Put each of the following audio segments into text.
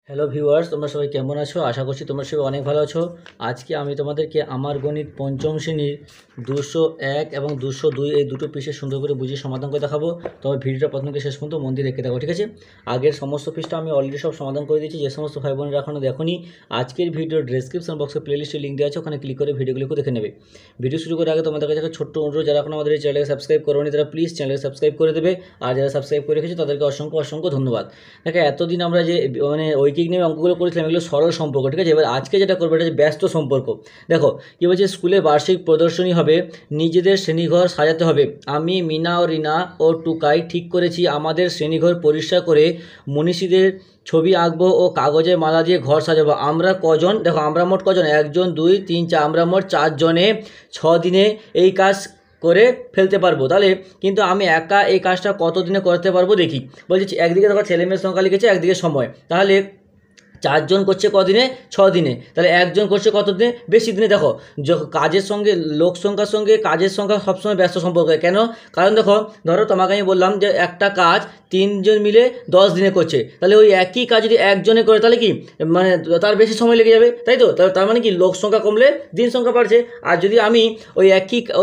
Hello viewers, তোমরা সবাই কেমন আছো? আশা করছি তোমরা সবাই অনেক ভালো আছো। আজকে আমি তোমাদেরকে আমার গণিত পঞ্চম শ্রেণীর 201 এবং 202 এই দুটো পৃষ্ঠে সুন্দর করে বুঝিয়ে সমাধান করে দেখাবো। তবে ভিডিওটা প্রথম থেকে শেষ পর্যন্ত মন দিয়ে দেখে দেখো, ঠিক আছে? আগের সমস্ত পৃষ্ঠা আমি অলরেডি সব সমাধান করে দিয়েছি। যে সমস্ত ভাই বোনেরা এখনও দেখোনি, আজকের ভিডিওর ডেসক্রিপশন বক্সে প্লেলিস্টের লিঙ্ক দেওয়া আছে, ওখানে ক্লিক করে ভিডিওগুলোকে দেখে নেবে। ভিডিও শুরু করার আগে তোমাদের কাছে একটা ছোট্ট অনুরোধ, যারা এখন আমাদের এই চ্যানেলকে সাবস্ক্রাইব করোনি তারা প্লিজ চ্যানেলকে সাবস্ক্রাইব করে দেবে, আর যারা সাবস্ক্রাইব করে রেখেছে তাদেরকে অসংখ্য অসংখ্য ধন্যবাদ। দেখো, এতদিন আমরা যে ঐকিক নিয়ে অঙ্কগুলো করেছিলাম এগুলো সরল সম্পর্ক, ঠিক আছে? এবার আজকে যেটা করবো এটা হচ্ছে ব্যস্ত সম্পর্ক। দেখো কি বলছে, স্কুলে বার্ষিক প্রদর্শনী হবে, নিজেদের শ্রেণীঘর সাজাতে হবে। আমি, মিনা ও রিনা ও টুকাই ঠিক করেছি আমাদের শ্রেণীঘর পরিষ্কার করে মনীষীদের ছবি আঁকবো ও কাগজে মালা দিয়ে ঘর সাজাবো। আমরা কজন? দেখো আমরা মোট কজন, 1 2 3 4, আমরা মোট 4 জনে 6 দিনে এই কাজ করে ফেলতে পারবো। তাহলে কিন্তু আমি একা এই কাজটা কত দিনে করতে পারবো দেখি। বলছি একদিকে দেখো ছেলেমেয়ের সংখ্যা লিখেছে, একদিকে সময়। তাহলে 4 জন করছে কদিনে? 6 দিনে। তাহলে 1 জন করছে কত দিনে? বেশি দিনে। দেখো কাজের সঙ্গে লোক সংখ্যার সঙ্গে কাজের সংখ্যা সবসময় ব্যস্ত সম্পর্ক। কেন? কারণ দেখো, ধরো তোমাকে আমি বললাম যে একটা কাজ 3 জন মিলে 10 দিনে করছে, তাহলে ওই একই কাজ যদি একজনে করে তাহলে কি মানে তার বেশি সময় লেগে যাবে, তাই তো? তার মানে কি লোক সংখ্যা কমলে দিন সংখ্যা বাড়ছে। আর যদি আমি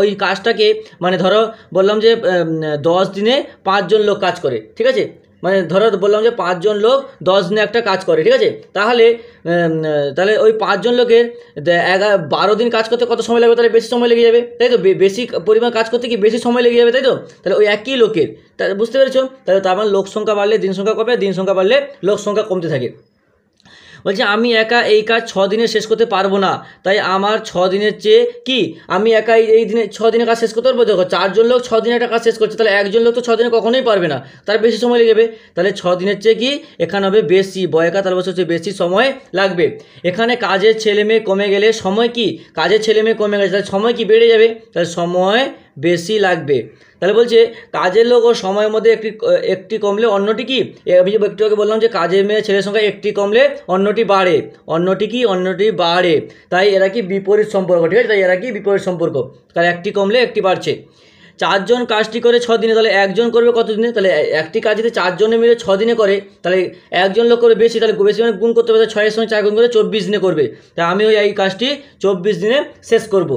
ওই কাজটাকে মানে ধরো বললাম যে 10 দিনে 5 জন লোক কাজ করে, ঠিক আছে? মানে ধরো বললাম যে 5 জন লোক 10 দিনে একটা কাজ করে, ঠিক আছে? তাহলে ওই 5 জন লোকের 12 দিন কাজ করতে কত সময় লাগবে? তাহলে বেশি সময় লেগে যাবে, তাই তো? বেশি পরিমাণ কাজ করতে কি বেশি সময় লেগে যাবে, তাই তো? তাহলে ওই একই লোকের, বুঝতে পেরেছো? তাহলে তার মানে লোক সংখ্যা বাড়লে দিন সংখ্যা কমে, দিন সংখ্যা বাড়লে লোক সংখ্যা কমতে থাকে। বলছে আমি একা এই কাজ 6 দিনে শেষ করতে পারবো না, তাই আমার 6 দিনের চেয়ে কি আমি একা এই দিনে 6 দিনে কাজ শেষ করতে পারবো? দেখো 4 জন লোক 6 দিনে একটা কাজ শেষ করছে, তাহলে 1 জন লোক তো 6 দিনে কখনোই পারবে না, তার বেশি সময় লেগে যাবে। তাহলে 6 দিনের চেয়ে কি এখানে হবে বেশি, বয়কা তাহলে বলছে বেশি সময় লাগবে। এখানে কাজের ছেলে মেয়ে কমে গেলে সময় কি, কাজের ছেলে মেয়ে কমে গেছে তাহলে সময় কি বেড়ে যাবে, তাহলে সময় বেশি লাগবে। তাহলে বলছে কাজের লোক ও সময়ের মধ্যে একটি কমলে অন্যটি কি? আমি যে একটু আগে বললাম যে কাজের মেয়ে ছেলের সংখ্যা একটি কমলে অন্যটি বাড়ে, অন্যটি কি? অন্যটি বাড়ে। তাই এরা কি বিপরীত সম্পর্ক, ঠিক আছে? তাই এরা কি বিপরীত সম্পর্ক, কারণ একটি কমলে একটি বাড়ছে। 4 জন কাজটি করে 6 দিনে, তাহলে 1 জন করবে কত দিনে? তাহলে একটি কাজ যদি 4 জনে মিলে 6 দিনে করে, তাহলে 1 জন লোক করবে বেশি, তাহলে বেশি মানে গুণ করতে হবে, 6 এর সঙ্গে 4 গুণ করে 24 দিনে করবে। তাই আমি এই কাজটি 24 দিনে শেষ করব।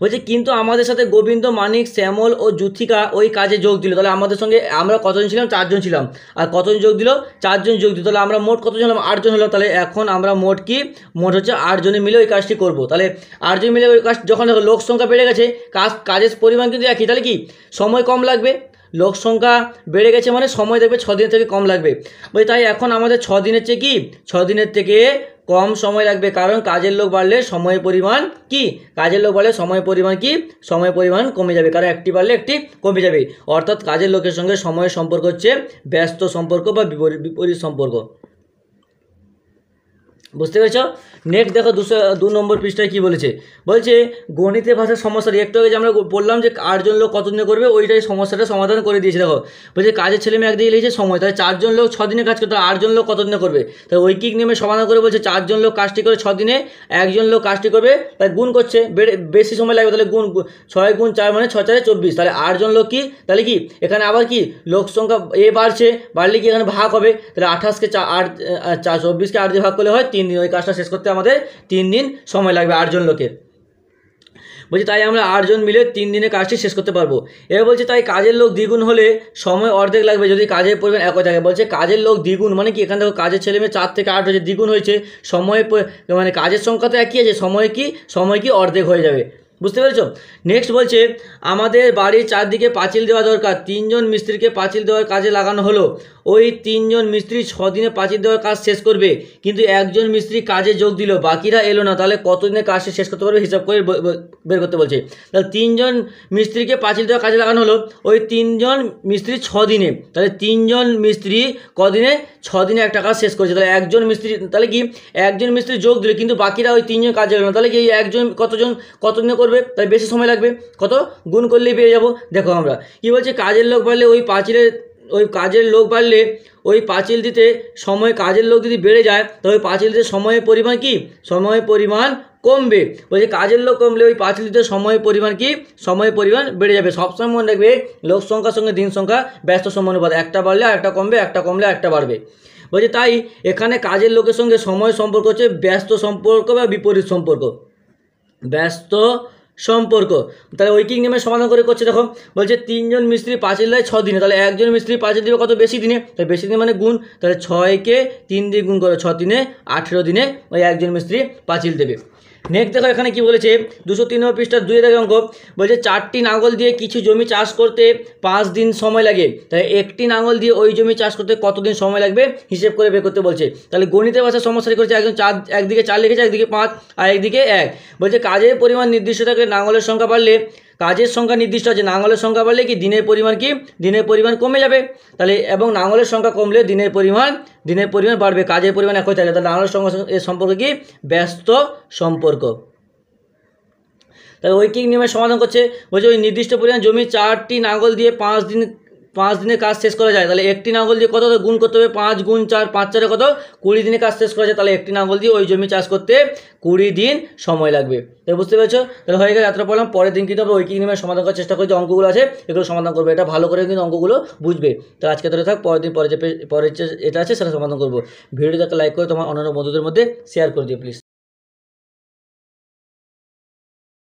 বলছে কিন্তু আমাদের সাথে গোবিন্দ, মানিক, শ্যামল ও যুথিকা ওই কাজে যোগ দিল। তাহলে আমাদের সঙ্গে আমরা কতজন ছিলাম? 4 জন ছিলাম। আর কতজন যোগ দিল? 4 জন যোগ দিল। তাহলে আমরা মোট কতজন হলাম? 8 জন হলাম। তাহলে এখন আমরা মোট হচ্ছে 8 জনে মিলে ওই কাজটি করব। তাহলে 8 জন মিলে ওই কাজ, যখন লোক সংখ্যা বেড়ে গেছে কাজের পরিমাণ কিন্তু একই, তাহলে কি সময় কম লাগবে? লোক সংখ্যা বেড়ে গেছে মানে সময় দেখবে 6 দিনের থেকে কম লাগবে। বলছি তাই এখন আমাদের 6 দিনের চেয়ে কি 6 দিনের থেকে কম সময় লাগবে, কারণ কাজের লোক বাড়লে সময়ের পরিমাণ কি, কাজের লোক বাড়লে সময়ের পরিমাণ কি, সময়ের পরিমাণ কমে যাবে, কারণ একটি বাড়লে একটি কমে যাবে। অর্থাৎ কাজের লোকের সঙ্গে সময়ের সম্পর্ক হচ্ছে ব্যস্ত সম্পর্ক বা বিপরীত সম্পর্ক। বুঝতে পেরেছ? নেক্সট দেখো 202 নম্বর পৃষ্ঠায় কী বলেছে। বলছে গণিতের ভাষার সমস্যাটি একটু আগে যে আমরা বললাম যে 8 জন লোক কত দিনে করবে, ওইটাই সমস্যাটা সমাধান করে দিয়েছে। দেখো বলছে কাজের ছেলে মেয়ে একদিকে লিখেছে সময়, তাহলে 4 জন লোক 6 দিনে কাজ করতে, 8 জন লোক কত দিনে করবে? তাহলে ঐকিক নিয়মে সমাধান করে বলছে 4 জন লোক কাজটি করে 6 দিনে, 1 জন লোক কাজটি করবে, তাই গুণ করছে বেশি সময় লাগবে, তাহলে গুণ 6 গুণ 4 মানে 6 4 24, তাহলে 8 জন লোক কি, তাহলে কি এখানে আবার কি লোক সংখ্যা বাড়ছে, বাড়লে কি এখানে ভাগ হবে, তাহলে 28কে 24কে 8 দিয়ে ভাগ করলে হয় 3 দিন। ওই কাজটা শেষ করতে আমাদের 3 দিন সময় লাগবে 8 জন লোকের। বলছি তাই আমরা 8 জন মিলে 3 দিনে কাজটি শেষ করতে পারবো। এবার বলছে তাই কাজের লোক দ্বিগুণ হলে সময় অর্ধেক লাগবে যদি কাজের পরিমাণ একই থাকে। বলছে কাজের লোক দ্বিগুণ মানে কি, এখান থেকে কাজের ছেলে মেয়ে 4 থেকে 8 হয়েছে, দ্বিগুণ হয়েছে, সময়ের মানে কাজের সংখ্যা তো একই আছে, সময় কি অর্ধেক হয়ে যাবে। বুঝতে পেরেছো? নেক্সট বলছে আমাদের বাড়ির চারদিকে পাঁচিল দেওয়া দরকার, 3 জন মিস্ত্রিকে পাঁচিল দেওয়ার কাজে লাগানো হলো। ওই 3 জন মিস্ত্রি 6 দিনে পাঁচিল দেওয়ার কাজ শেষ করবে, কিন্তু 1 জন মিস্ত্রি কাজে যোগ দিল, বাকিরা এলো না, তাহলে কতদিনে কাজটি শেষ করতে পারবে হিসাব করে বের করতে বলছে। তাহলে 3 জন মিস্ত্রিকে পাঁচিল দেওয়ার কাজে লাগানো হলো, ওই 3 জন মিস্ত্রি 6 দিনে, তাহলে 3 জন মিস্ত্রি কদিনে? 6 দিনে একটা কাজ শেষ করেছে। তাহলে 1 জন মিস্ত্রি, তাহলে কি 1 জন মিস্ত্রি যোগ দিল, কিন্তু বাকিরা ওই 3 জন কাজে এলো না, তাহলে কি এই 1 জন কত দিনে করবে? তাই বেশি সময় লাগবে, কত গুণ করলেই পেয়ে যাব। দেখো আমরা কি বলছে, কাজের লোক বাড়লে ওই কাজের লোক বাড়লে ওই পাঁচিল দিতে সময়, কাজের লোক যদি বেড়ে যায় তো ওই পাঁচিল দিতে সময়ের পরিমাণ কি, সময়ের পরিমাণ কমবে। বলছে কাজের লোক কমলে ওই পাঁচিল দিতে সময়ের পরিমাণ কি, সময়ের পরিমাণ বেড়ে যাবে। সবসময় মনে রাখবে লোক সংখ্যার সঙ্গে দিন সংখ্যা ব্যস্ত সমানুপাত, একটা বাড়লে একটা কমবে, একটা কমলে একটা বাড়বে। বলছে তাই এখানে কাজের লোকের সঙ্গে সময় সম্পর্ক হচ্ছে ব্যস্ত সম্পর্ক বা বিপরীত সম্পর্ক, ব্যস্ত সম্পর্ক। তাহলে ঐকিক নিয়মের সমাধান করে করছে দেখো, বলছে 3 জন মিস্ত্রি পাঁচিল দেয় 6 দিনে, তাহলে একজন মিস্ত্রি পাঁচিল দেবে কত বেশি দিনে, তাহলে বেশি দিনে মানে গুণ, তাহলে 6কে 3 দিয়ে গুণ করো, 6 দিনে 18 দিনে ওই একজন মিস্ত্রি পাঁচিল দেবে। নেক্সট দেখো এখানে কি বলেছে 203 নম্বর পৃষ্ঠার 2 এর অঙ্ক, বলছে 4টি লাঙল দিয়ে কিছু জমি চাষ করতে 5 দিন সময় লাগে, তাহলে একটি লাঙল দিয়ে ওই জমি চাষ করতে কতদিন সময় লাগবে হিসেব করে বের করতে বলছে। তাহলে গণিতের ভাষায় সমস্যাটি করেছে, একজন একদিকে 4 লিখেছে, একদিকে 5 আর একদিকে 1। বলছে কাজের পরিমাণ নির্দিষ্ট থাকলে লাঙলের সংখ্যা বাড়লে, কাজের সংখ্যা নির্দিষ্ট আছে, লাঙলের সংখ্যা বাড়লে কি দিনের পরিমাণ কমে যাবে, তাহলে এবং লাঙলের সংখ্যা কমলে দিনের পরিমাণ বাড়বে, কাজের পরিমাণ একই থাকে, তাহলে লাঙলের সংখ্যা এর সম্পর্ক কি ব্যস্ত সম্পর্ক। তাহলে ঐকিক নিয়মের সমাধান করছে, বলছে ওই নির্দিষ্ট পরিমাণ জমি 4টি লাঙল দিয়ে 5 দিনে কাজ শেষ করা যায়, তাহলে একটি লাঙল দিয়ে কত গুণ করতে হবে, 5 গুণ 4, 5 4 কত 20 দিনে কাজ শেষ করা যায়, তাহলে একটি লাঙল দিয়ে ওই জমি চাষ করতে 20 দিন সময় লাগবে। তাই বুঝতে পেরেছো, তাহলে হয়ে গেছে এতটা পড়লাম। পরের দিন কিন্তু আমরা ঐকিক নিয়মের সমাধান করার চেষ্টা করি, যে অঙ্কগুলো আছে এগুলো সমাধান করবে, এটা ভালো করে কিন্তু অঙ্কগুলো বুঝবে। তো আজকে ধরে থাক, পরের দিন পরে যে এটা আছে সেটা সমাধান করবো। ভিডিওটাকে লাইক করে তোমার অন্যান্য বন্ধুদের মধ্যে শেয়ার করে দিও প্লিজ।